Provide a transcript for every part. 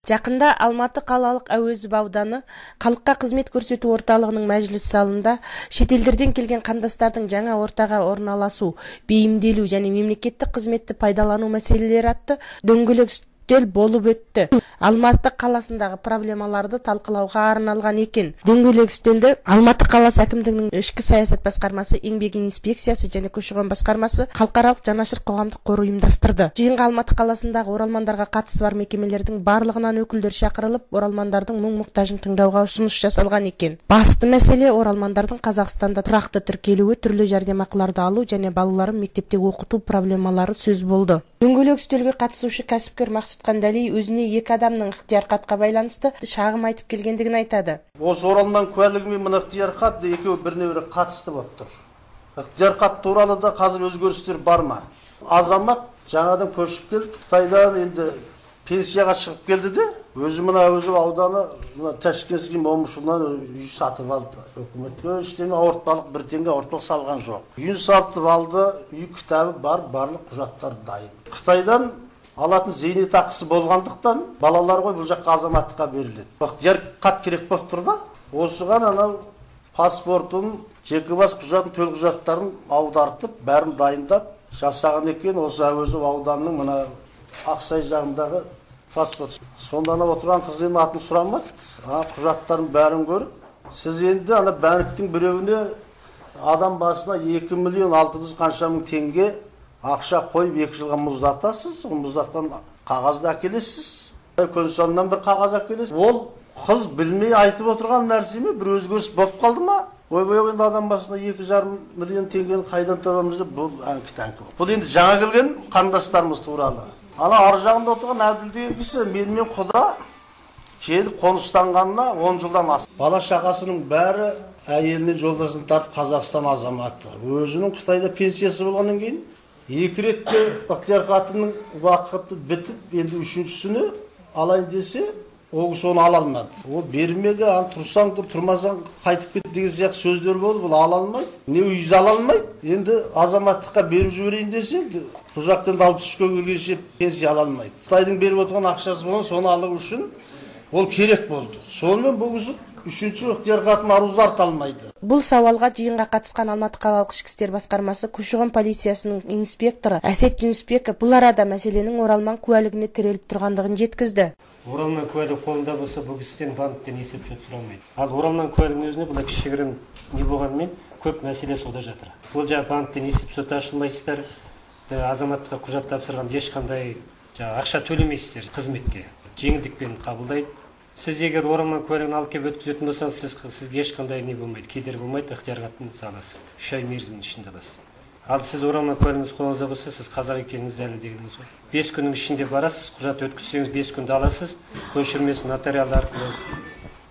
Жақында Алматы қалалық әуезов ауданы халыққа қызмет көрсету орталығының мәжіліс залында шетелдерден келген қандастардың жаңа ортаға орналасу, бейімделу және мемлекеттік қызметті пайдалану мәселелері атты дөңгелек үстел болып өтті. Алматы қаласындағы проблемаларды талқылауға арналған екен. Дөңгелек үстелді Алматы қаласы әкімдігінің ішкі саясат басқармасы, еңбек инспекциясы және көші-қон басқармасы, халықаралық жанашыр қоғамдық қоры ұйымдастырды. Жиынға Алматы қаласындағы оралмандарға қатысы бар мекемелердің барлығынан өкілдер шақырылып, оралмандардың мұң-мұқтажын тыңдауға ұсыныс жасалған екен. Басты мәселе оралмандардың Қазақстанда тұрақты тіркелуі, түрлі жәрдемақыларды алу және балаларын мектепте оқыту проблемалары сөз болды. Дөңгелек үстелге қатысушы кәсіпкер Мақсұт Қандали өзіне екі адамның ықтияр хатқа байланысты шағым айтып келгендігін айтады. Осы оралман куәлігімен мына ықтияр хат екеуі біріне-бірі қатысты болып тұр. Ықтияр хат туралы да қазір өзгерістер бар ма? Азамат жаңадан көшіп келіп, Қытайдан енді пенсияға шығып келді де, өзі мына әуезов ауданы Ташкентский момышынан үй сатып алды. Өкіметке ештеңе ауыртпалық, бір теңге ауыртпалық салған жоқ. Үйін сатып алды, үй кітабы бар, барлық құжаттар дайын. Қытайдан алатын зейнетақысы болғандықтан балалар ғой бұл жаққа азаматтыққа беріледі. Ықтияр хат керек болып тұр да, осыған анау паспортын, жеке бас құжатын, төл құжаттарын аудартып, бәрін дайындап жасаған екен. Осы әуезов ауданының мына Ақсай жағындағы паспорт. Сонда отырған қыз енді атын сұрамады, құжаттарын бәрін көріп, сіз енді банктің біреуіне адам басына 2 миллион 600 қанша мың теңге ақша қойып 2 жылға мұздатасыз, ол мұздатқан қағазды әкелесіз, консулынан бір қағаз әкелесіз. Ол қыз білмей айтып отырған нәрсе ме, бір өзгеріс болып қалды ма? Ойбай енді адам басына 2,5 миллион теңгені қайдан табамыз деп бұл әңкі-тәңкі. Бұл енді жаңа келген қандастарымыз туралы. Ана ар жағында отырған Әділ деген кісі менімен құда келіп қоныстанғанына 10 жылдан асты. Бала шағасының бәрі әйеліне жолдасын тартып Қазақстан азаматы. Өзінің Қытайда пенсиясы болғаннан кейін 2 ретте ықтияр хатының уақыты бітіп, енді 3-шісіне алайын десе, ол соны ала алмады. Ол бермегі, тұрсаң тұр, тұрмасаң қайтып кет деген сияқты сөздер болды, бұл ала алмайды. Не үйіз ала алмайды. Енді азаматтыққа беріп жіберейін десе, бұл жақтан алып түске келгенше пенсия ала алмайды. Қытайдың беріп отырған ақшасы болған, соны алу үшін ол керек болды. Сонымен бұл кісі үшінші ықтияр хатын арыздарта алмайды. Бұл сауалға жиынға қатысқан Алматы қалалық ішкі істер басқармасы көші-қон полициясының инспекторы Әсет Жүнісбеков бұл арада мәселенің оралман куәлігіне тіреліп тұрғандығын жеткізді. Оралман куәлігі қолында болса, бұл кісіден банктен есеп-шот сұрамайды. Ал оралман куәлігінің өзіне бұл кішігірім не болғанмен көп мәселе сода жатыр. Бұл банктен есеп-шот ашылмайсыздар, азаматтыққа құжат тапсырған ешқандай ақша төлемейсіздер қызметке. Жеңілдікпен қабылдайды. Сіз егер оралман куәлігін алып келіп өткізетін болсаңыз, сізге ешқандай не болмайды, кедергі болмайды, ықтияр хатын саласыз. 3 ай мерзімнің ішінде аласыз. Ал сіз оралман куәлігіңіз қолыңызда болса, сіз қазақ екеніңізді дәлелдегеніңіз ғой. 5 күннің ішінде барасыз, құжат өткізсеңіз 5 күнде аласыз, көшірмесін нотариалды арқылы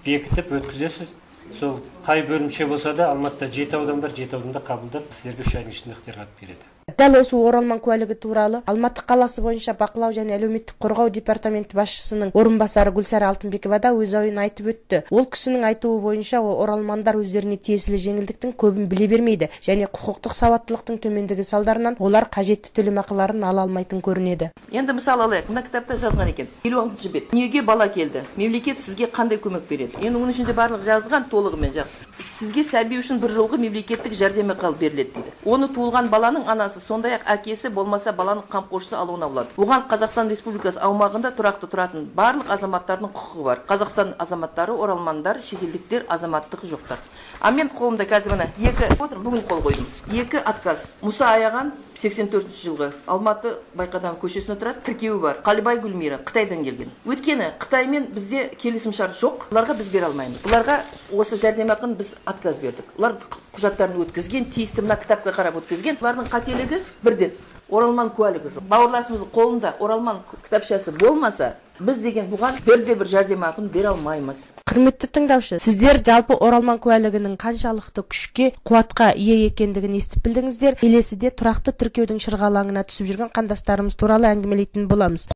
бекітіп өткізесіз. Сол қай бөлімше болса да Алматыда 7 аудан бар, 7 ауданда қабылдап сіздерге 3 айдың ішінде ықтияр хат береді. Дәл осы оралман куәлігі туралы Алматы қаласы бойынша бақылау және әлеуметтік қорғау департаменті басшысының орынбасары Гүлсара Алтынбекова да өз ойын айтып өтті. Ол кісінің айтуы бойынша оралмандар өздеріне тиесілі жеңілдіктің көбін біле бермейді және құқықтық сауаттылықтың төмендігі салдарынан олар қажетті төлемақыларын ала алмайтын көрінеді. Енді мысал алайық, мына кітапта жазған екен. 56-шы бет. Дүниеге бала келді. Мемлекет сізге қандай көмек береді? Енді оның ішінде барлық жазған толығымен жақсы. Сізге сәби үшін бір жолғы мемлекеттік жәрдемақы беріледі дейді. Оны туылған баланың анасы, сондай-ақ әкесі болмаса баланың қамқоршысы алуына болады. Оған Қазақстан Республикасы аумағында тұрақты тұратын барлық азаматтардың құқығы бар. Қазақстан азаматтары, оралмандар, шетелдіктер, азаматтығы жоқтар. Мен қолымда қазір мына бүгін қол қойдым. 2 отказ. Мұса Аяған 84 жылғы Алматы Байқадам көшесінде тұрады, тіркеуі бар. Қалибай Гүлмира Қытайдан келген. Өйткені Қытаймен бізде келісім шарт жоқ, бұларға біз бере алмаймыз. Бұларға осы жәрдемақыны біз отказ бердік. Олар құжаттарын өткізген, тиісті мына кітапқа қарап өткізген. Бұлардың қателігі бірден оралман куәлігі жоқ. Бауырласымыздың қолында оралман кітапшасы болмаса, біз деген бұған бір жәрдемақыны бере алмаймыз. Құрметті тыңдаушы, сіздер жалпы оралман куәлігінің қаншалықты күшке, қуатқа ие екендігін естіп білдіңіздер. Келесіде тұрақты тіркеудің шырғалаңына түсіп жүрген қандастарымыз туралы әңгімелейтін боламыз.